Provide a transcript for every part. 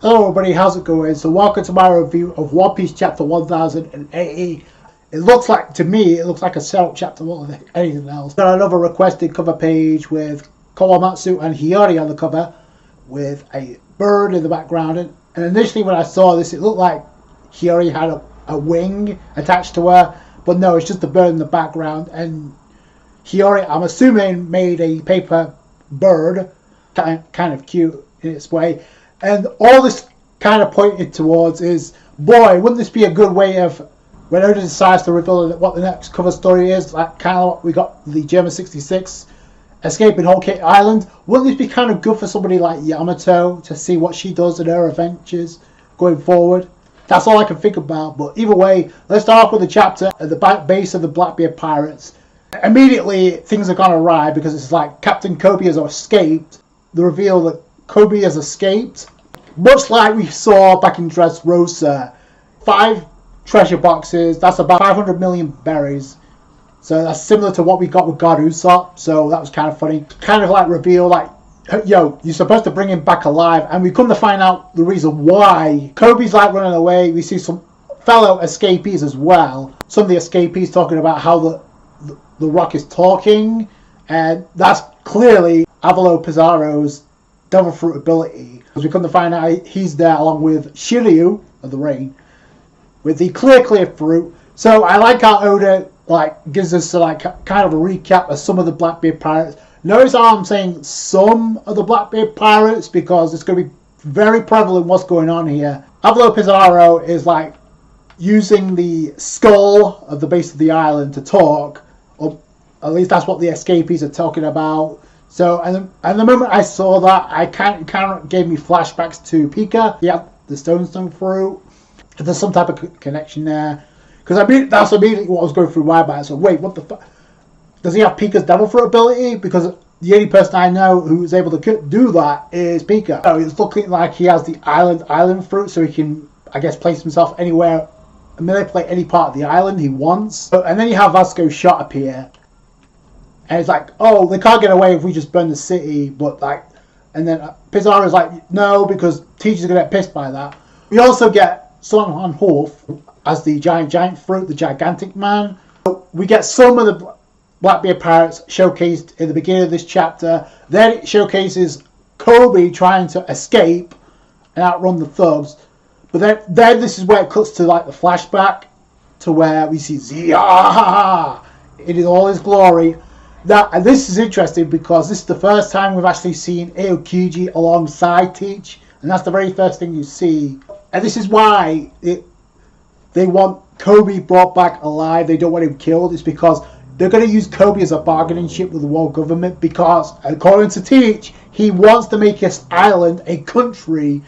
Hello everybody, how's it going? So welcome to my review of One Piece chapter 1080. It looks like, to me, it looks like a setup chapter more than anything else. Got another requested cover page with Kawamatsu and Hiyori on the cover with a bird in the background. And initially when I saw this, it looked like Hiyori had a wing attached to her. But no, it's just a bird in the background. And Hiyori, I'm assuming, made a paper bird, kind of cute in its way. And all this kind of pointed towards is, boy, wouldn't this be a good way of, when Oda decides to reveal what the next cover story is, like kind of what we got the German 66 escaping Whole Cake Island, wouldn't this be kind of good for somebody like Yamato to see what she does in her adventures going forward? That's all I can think about, but either way, let's start off with the chapter at the base of the Blackbeard Pirates. Immediately, things are gone awry because it's like Captain Kobe has escaped. The reveal that Kobe has escaped, much like we saw back in Dressrosa. 5 treasure boxes, that's about 500 million berries. So that's similar to what we got with God Usopp, so that was kind of funny. Kind of like reveal, like, yo, you're supposed to bring him back alive, and we come to find out the reason why. Kobe's like running away, we see some fellow escapees as well. Some of the escapees talking about how the rock is talking, and that's clearly Avalo Pizarro's Devil Fruit ability. As we come to find out, he's there along with Shiryu of the Rain with the clear fruit. So I like how Oda gives us kind of a recap of some of the Blackbeard Pirates. Notice how I'm saying some of the Blackbeard Pirates because it's going to be very prevalent what's going on here. Avalo Pizarro is using the skull of the base of the island to talk, or at least that's what the escapees are talking about. So, and the moment I saw that, I kind of gave me flashbacks to Pika. Yeah, the Stone fruit. There's some type of connection there. Because that's immediately what I was going through my mind. So wait, what the fuck? Does he have Pika's Devil Fruit ability? Because the only person I know who is able to do that is Pika. So it's looking like he has the island fruit, so he can, I guess, place himself anywhere and manipulate any part of the island he wants. So, and then you have Vasco's shot appear. And it's like, oh, they can't get away if we just burn the city. But and then Pizarro's like, no, because teachers are going to get pissed by that. We also get Son Horf as the giant fruit, the gigantic man. We get some of the Blackbeard Pirates showcased in the beginning of this chapter. Then it showcases Kobe trying to escape and outrun the thugs. But then this is where it cuts to the flashback to where we see Zia in all his glory. And this is interesting because this is the first time we've actually seen Aokiji alongside Teach, and that's the very first thing you see. And this is why they want Kobe brought back alive. They don't want him killed. It's because they're going to use Kobe as a bargaining chip with the world government because, according to Teach, he wants to make his island a country,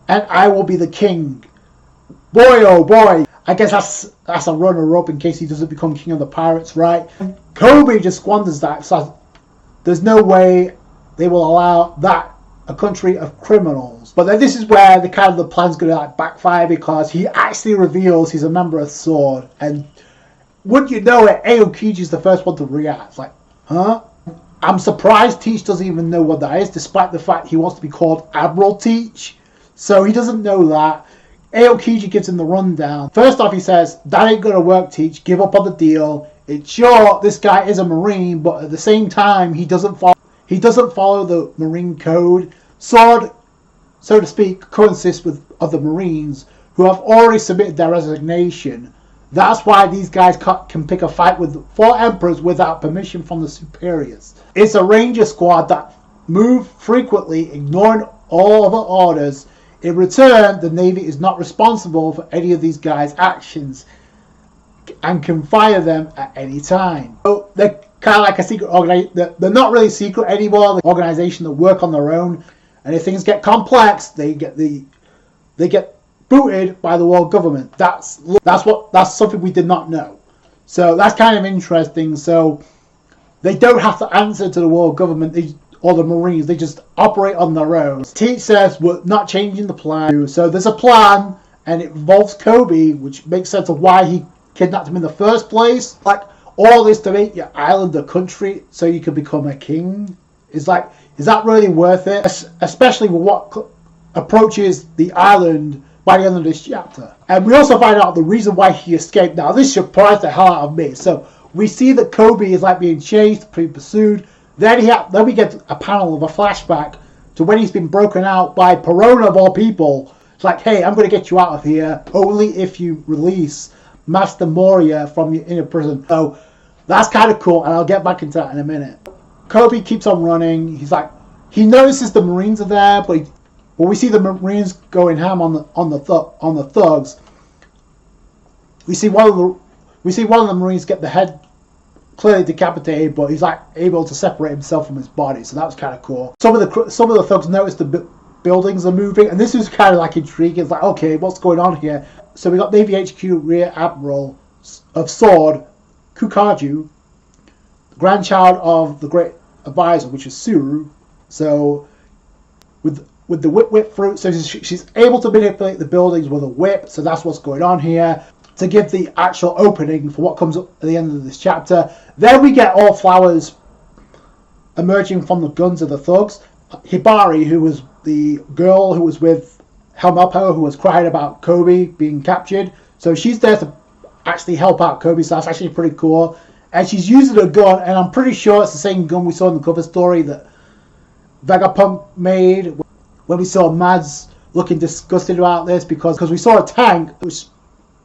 and I will be the king. Boy, oh boy. I guess that's a runner-up in case he doesn't become king of the pirates, right? Kobe just squanders that. So there's no way they will allow that, a country of criminals. But then this is where the plan's going to backfire because he actually reveals he's a member of Sword. And wouldn't you know it, Aokiji's the first one to react. It's like, huh? I'm surprised Teach doesn't even know what that is, despite the fact he wants to be called Admiral Teach. So he doesn't know that. Aokiji gives him the rundown. First off, he says, that ain't gonna work, Teach. Give up on the deal. It's sure this guy is a Marine, but at the same time, he doesn't follow the Marine code. Sword, so to speak, consists of the Marines who have already submitted their resignation. That's why these guys can pick a fight with 4 emperors without permission from the superiors. It's a ranger squad that move frequently, ignoring all other orders. In return, the Navy is not responsible for any of these guys' actions and can fire them at any time. So they're kind of like a secret organization. They're not really secret anymore. The organization that work on their own, and if things get complex, they get booted by the world government. That's something we did not know. So that's kind of interesting. So they don't have to answer to the world government. Or the Marines, they just operate on their own. Teach says we're not changing the plan. So there's a plan, and it involves Kobe, which makes sense of why he kidnapped him in the first place. All this to make your island a country so you can become a king. Is that really worth it? Especially with what approaches the island by the end of this chapter. And we also find out the reason why he escaped. Now, this surprised the hell out of me. So we see that Kobe is like being chased, being pursued. Then we get a panel of a flashback to when he's been broken out by Perona of all people. It's like, hey, I'm going to get you out of here only if you release Master Moria from your inner prison. So that's kind of cool, and I'll get back into that in a minute. Kobe keeps on running. He's like, he notices the Marines are there, but we see the Marines going ham on the thugs. We see one of the Marines get the head clearly decapitated, but he's like able to separate himself from his body, so that was kind of cool. Some of the thugs notice the buildings are moving, and this is kind of like intriguing. It's like, okay, what's going on here? So we got Navy HQ Rear Admiral of Sword Kukaju, grandchild of the Great Advisor, which is Suru. So with the whip fruit, so she's able to manipulate the buildings with a whip. So that's what's going on here to give the actual opening for what comes up at the end of this chapter. Then we get all flowers emerging from the guns of the thugs. Hibari, who was the girl who was with Helmeppo, who was crying about Kobe being captured. So she's there to actually help out Kobe, so that's actually pretty cool. And she's using a gun, and I'm pretty sure it's the same gun we saw in the cover story that Vegapunk made when we saw Mads looking disgusted about this, because we saw a tank which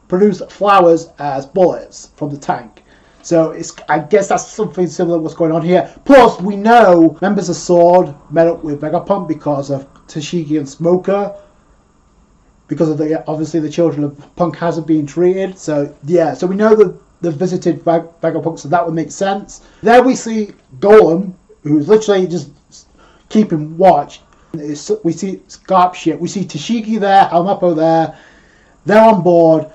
produced flowers as bullets from the tank. So I guess that's something similar to what's going on here. Plus, we know members of Sword met up with Vegapunk because of Tashigi and Smoker, because of obviously the children of Punk hasn't been treated. So yeah, so we know that they've visited Vegapunk, so that would make sense. Then we see Golem, who's literally just keeping watch. We see Garp ship. We see Tashigi there, Helmeppo there. They're on board.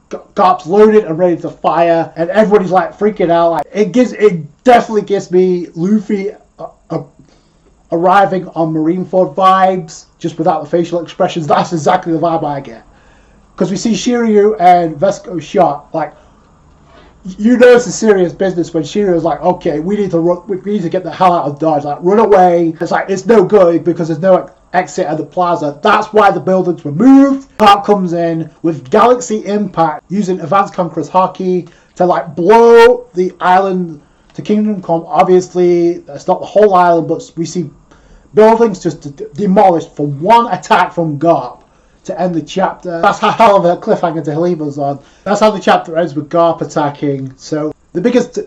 Garp's loaded and ready to fire, and everybody's like freaking out. Like it definitely gives me Luffy arriving on Marineford vibes, just without the facial expressions. That's exactly the vibe I get. Because we see Shiryu and Vesco shot. Like, you know it's a serious business when Shiryu's like, okay, we need to run, we need to get the hell out of Dodge. Like, run away. It's like, it's no good because there's no exit at the plaza. That's why the buildings were moved. Garp comes in with Galaxy Impact using Advanced Conqueror's Haki to like blow the island to Kingdom Come. Obviously, it's not the whole island, but we see buildings just demolished from one attack from Garp to end the chapter. That's how hell of a cliffhanger to leave us on. That's how the chapter ends, with Garp attacking. So the biggest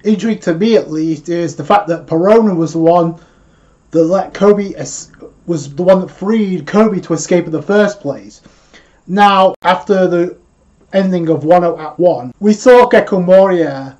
intrigue to me, at least, is the fact that Perona was the one that let Kobe, was the one that freed Kobe to escape in the first place. Now, after the ending of Wano at 1, we saw Gecko Moria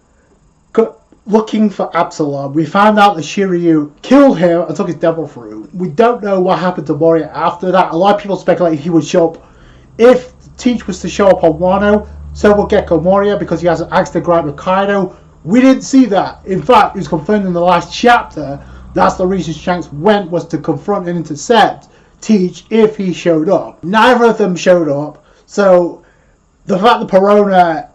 looking for Absalom. We found out that Shiryu killed him and took his devil fruit. We don't know what happened to Moria after that. A lot of people speculate he would show up. If Teach was to show up on Wano, so will Gecko Moria, because he has an axe to grind with Kaido. We didn't see that. In fact, it was confirmed in the last chapter. That's the reason Shanks went, was to confront and intercept Teach if he showed up. Neither of them showed up. So the fact that Perona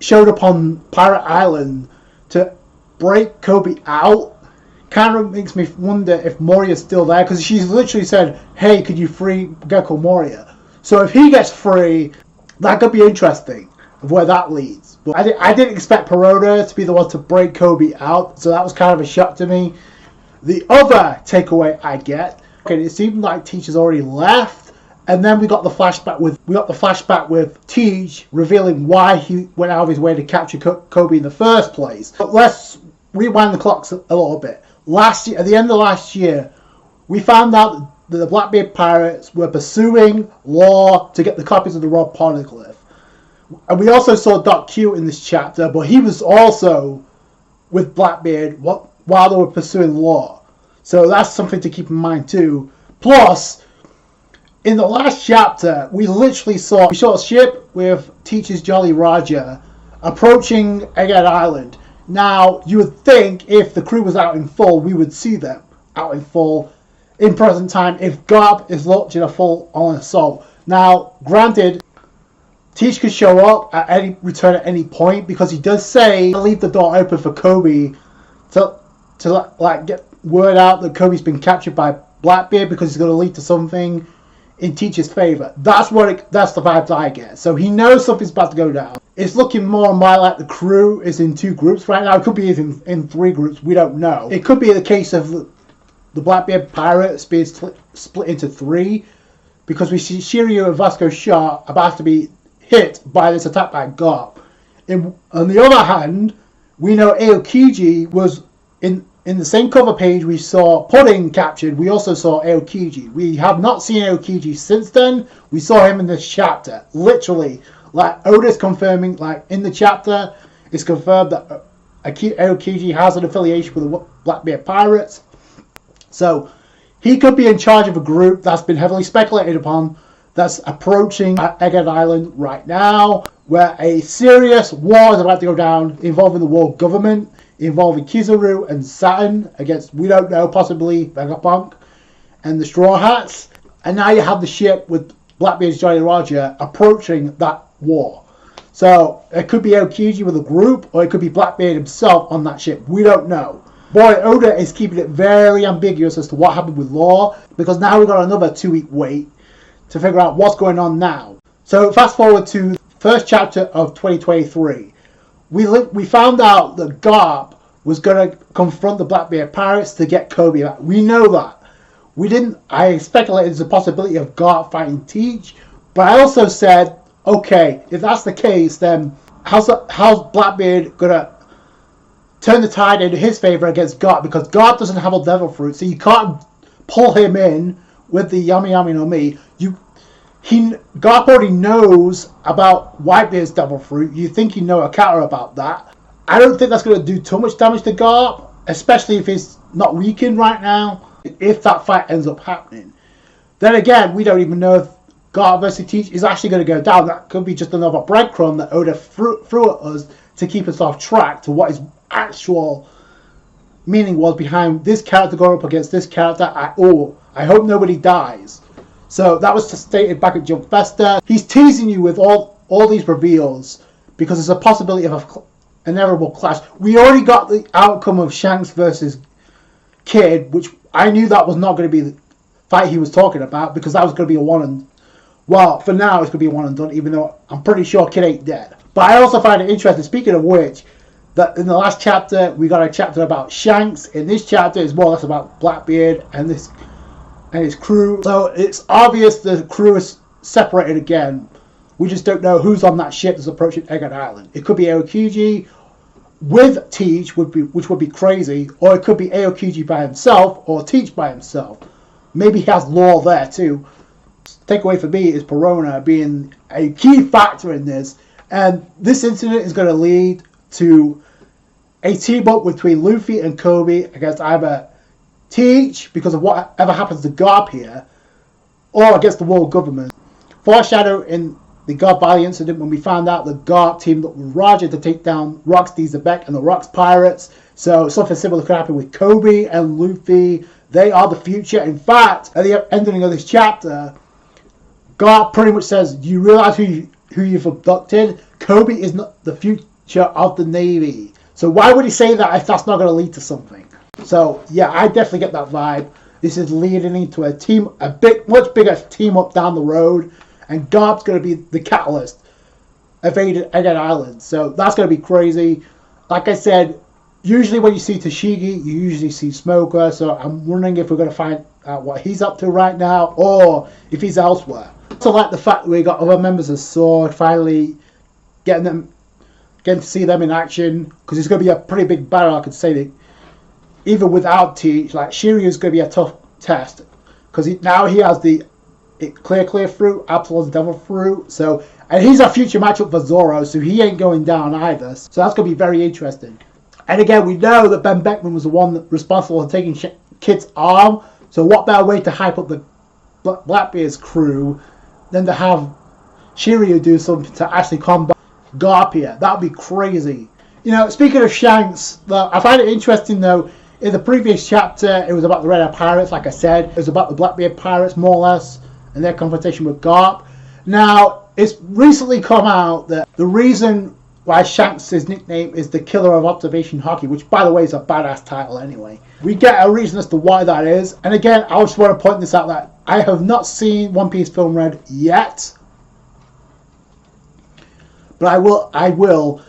showed up on Pirate Island to break Kobe out kind of makes me wonder if Moria's still there, because she's literally said, hey, could you free Gecko Moria? So if he gets free, that could be interesting of where that leads. But I didn't expect Perona to be the one to break Kobe out, so that was kind of a shock to me. The other takeaway I get, okay, it seemed like Teach has already left, and then we got the flashback with Teach revealing why he went out of his way to capture Kobe in the first place. But let's rewind the clocks a little bit. Last year, at the end of last year, we found out that the Blackbeard pirates were pursuing Law to get the copies of the Rob Poneglyph. And we also saw Doc Q in this chapter, but he was also with Blackbeard while they were pursuing Law. So that's something to keep in mind too. Plus, in the last chapter, we saw a ship with Teach's Jolly Roger approaching Egghead Island. Now, you would think if the crew was out in full, we would see them out in full in present time if Garp is launching a full-on assault. Now, granted, Teach could show up at return at any point, because he does say leave the door open for Kobe to like get word out that Kobe's been captured by Blackbeard, because it's going to lead to something. in Teach's favour. That's the vibes I get. So he knows something's about to go down. It's looking more and more like the crew is in 2 groups right now. It could be in 3 groups. We don't know. It could be the case of the Blackbeard pirates being split into 3, because we see Shiryu and Vasco Shaw about to be hit by this attack by Garp. On the other hand, we know Aokiji was in the same cover page we saw Pudding captured. We also saw Aokiji. We have not seen Aokiji since then. We saw him in this chapter. Literally, like Oda's confirming, like in the chapter, it's confirmed that Aokiji has an affiliation with the Blackbeard Pirates. So he could be in charge of a group that's been heavily speculated upon, that's approaching Egghead Island right now, where a serious war is about to go down involving the world government, involving Kizaru and Saturn against, we don't know, possibly Vegapunk and the Straw Hats. And now you have the ship with Blackbeard's Jolly Roger approaching that war. So it could be Aokiji with a group, or it could be Blackbeard himself on that ship. We don't know. Boy, Oda is keeping it very ambiguous as to what happened with Law, because now we've got another 2-week wait to figure out what's going on now. So fast forward to the first chapter of 2023. We found out that Garp was going to confront the Blackbeard Pirates to get Kobe back. We know that. I speculated there's a possibility of Garp fighting Teach, but I also said, okay, if that's the case, then how's Blackbeard going to turn the tide in his favour against Garp? Because Garp doesn't have a devil fruit, so you can't pull him in with the Yami Yami no Mi. Garp already knows about Whitebeard's devil fruit. You think you know a counter about that. I don't think that's going to do too much damage to Garp, especially if he's not weakened right now, if that fight ends up happening. Then again, we don't even know if Garp versus Teach is actually going to go down. That could be just another breadcrumb that Oda threw at us to keep us off track to what his actual meaning was behind this character going up against this character. I hope nobody dies. So that was stated back at Jump Festa. He's teasing you with all these reveals because there's a possibility of an inevitable clash. We already got the outcome of Shanks versus Kid, which I knew that was not going to be the fight he was talking about, because that was going to be a one and... Well, for now it's going to be a one and done, even though I'm pretty sure Kid ain't dead. But I also find it interesting, speaking of which, that in the last chapter we got a chapter about Shanks. In this chapter it's more or less about Blackbeard and his crew. So it's obvious the crew is separated again. We just don't know who's on that ship that's approaching Egghead Island. It could be Aokiji with Teach, which would be crazy, or it could be Aokiji by himself or Teach by himself. Maybe he has Law there too. Takeaway for me is Perona being a key factor in this, and this incident is going to lead to a team up between Luffy and Kobe against either Teach, because of whatever happens to Garp here, or against the world government. Foreshadow in the Garp Valley incident when we found out the Garp teamed up with Roger to take down Rocks Zebek and the Rocks Pirates. So something similar could happen with Kobe and Luffy. They are the future. In fact, at the ending of this chapter, Garp pretty much says, "Do you realize who you've abducted? Kobe is not the future of the Navy." So why would he say that if that's not going to lead to something? So yeah, I definitely get that vibe. This is leading into much bigger team up down the road, and Garp's going to be the catalyst evading Egghead Island. So that's going to be crazy. Like I said, usually when you see Tashigi, you usually see Smoker. So I'm wondering if we're going to find out what he's up to right now, or if he's elsewhere. So like the fact that we got other members of Sword finally getting to see them in action, because it's going to be a pretty big battle. I could say that even without Teach, like Shiryu is going to be a tough test, because now he has the clear fruit, Absalom's devil fruit. So, and he's a future matchup for Zoro, so he ain't going down either. So that's going to be very interesting. And again, we know that Ben Beckman was the one responsible for taking Kid's arm. So what better way to hype up the Blackbeard's crew than to have Shiryu do something to actually combat Garp here? That would be crazy. You know, speaking of Shanks, I find it interesting though. In the previous chapter, it was about the Red Eye Pirates, like I said. It was about the Blackbeard Pirates, more or less, and their confrontation with Garp. Now, it's recently come out that the reason why Shanks' nickname is the Killer of Observation Hockey, which, by the way, is a badass title anyway. We get a reason as to why that is. And again, I just want to point this out, that I have not seen One Piece Film Red yet, but I will.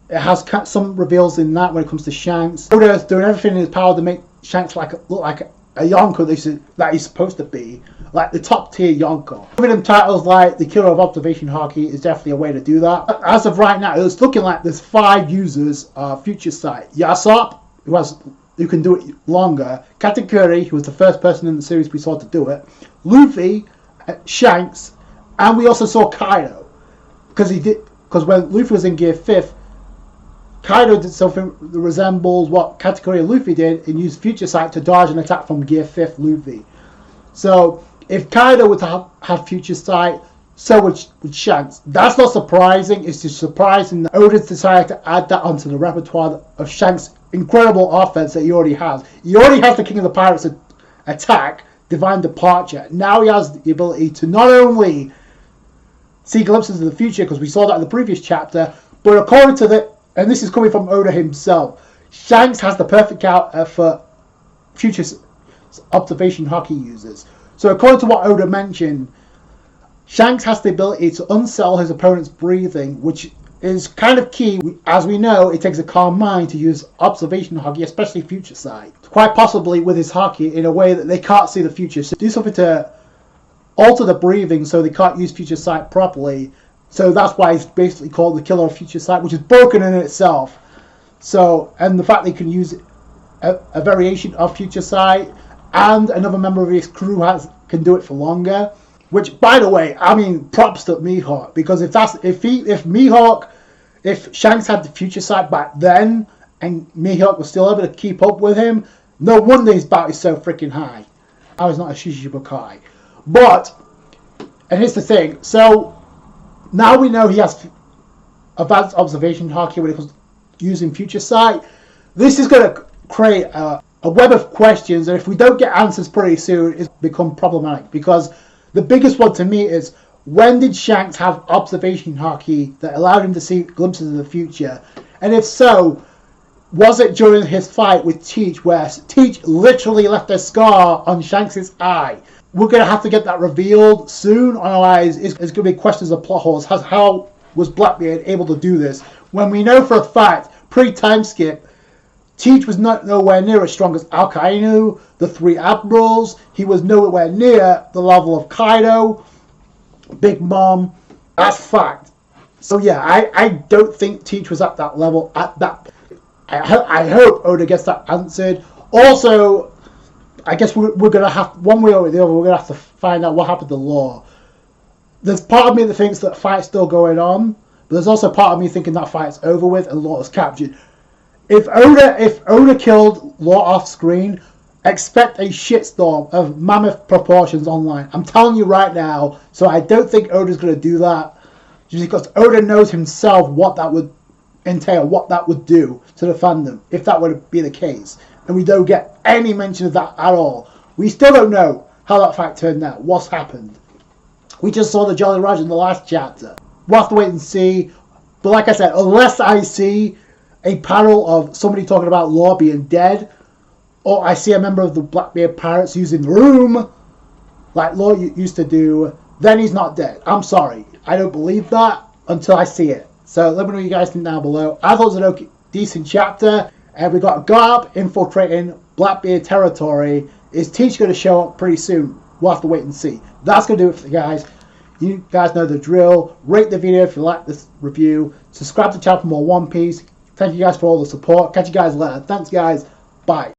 It has some reveals in that when it comes to Shanks. Oda's doing everything in his power to make Shanks look like a Yonko that he's supposed to be, like the top tier Yonko. Giving him titles like the Killer of Observation Haki is definitely a way to do that. As of right now, it's looking like there's 5 users of Future Sight. Yasop, who can do it longer. Katakuri, who was the first person in the series we saw to do it. Luffy, Shanks, and we also saw Kaido, because when Luffy was in Gear 5th, Kaido did something that resembles what Katakuri and Luffy did and used Future Sight to dodge an attack from Gear 5th Luffy. So if Kaido would have Future Sight, so would Shanks. That's not surprising. It's just surprising that Oda's decided to add that onto the repertoire of Shanks' incredible offense that he already has. He already has the King of the Pirates attack, Divine Departure. Now he has the ability to not only see glimpses of the future, because we saw that in the previous chapter, but according to and this is coming from Oda himself, Shanks has the perfect counter for Future Observation Haki users. So according to what Oda mentioned, Shanks has the ability to unsell his opponent's breathing, which is kind of key. As we know, it takes a calm mind to use Observation Haki, especially Future Sight. Quite possibly with his Haki in a way that they can't see the future. So do something to alter the breathing so they can't use Future Sight properly. So that's why it's basically called the Killer of Future Sight, which is broken in itself. So, and the fact they can use a variation of Future Sight, and another member of his crew can do it for longer. Which, by the way, I mean, props to Mihawk, because if Shanks had the Future Sight back then, and Mihawk was still able to keep up with him, no wonder his bout is so freaking high. I was not a Shichibukai. But, and here's the thing, so now we know he has advanced observation haki when it comes to using Future Sight. This is going to create a web of questions, and if we don't get answers pretty soon, it's become problematic. Because the biggest one to me is, when did Shanks have observation haki that allowed him to see glimpses of the future? And if so, was it during his fight with Teach, where Teach literally left a scar on Shanks' eye? We're going to have to get that revealed soon, otherwise it's going to be questions of plot holes. How was Blackbeard able to do this? When we know for a fact, pre-time skip, Teach was nowhere near as strong as Akainu, the 3 Admirals. He was nowhere near the level of Kaido, Big Mom. That's fact. So yeah, I don't think Teach was at that level at that. I hope Oda gets that answered. Also, I guess we're going to have, one way or the other, we're going to have to find out what happened to Law. There's part of me that thinks that fight's still going on, but there's also part of me thinking that fight's over with and Law is captured. If Oda killed Law off screen, expect a shitstorm of mammoth proportions online. I'm telling you right now, so I don't think Oda's going to do that, just because Oda knows himself what that would entail, what that would do to the fandom, if that would be the case. And we don't get any mention of that at all. We still don't know how that fight turned out, what's happened. We just saw the Jolly Roger in the last chapter. We'll have to wait and see. But like I said, unless I see a panel of somebody talking about Law being dead, or I see a member of the Blackbeard Pirates using the room, like Law used to do, then he's not dead. I'm sorry. I don't believe that until I see it. So let me know what you guys think down below. I thought it was a decent chapter. And we got Garp infiltrating Blackbeard territory. Is Teach going to show up pretty soon? We'll have to wait and see. That's going to do it for you guys. You guys know the drill. Rate the video if you like this review. Subscribe to the channel for more One Piece. Thank you guys for all the support. Catch you guys later. Thanks guys. Bye.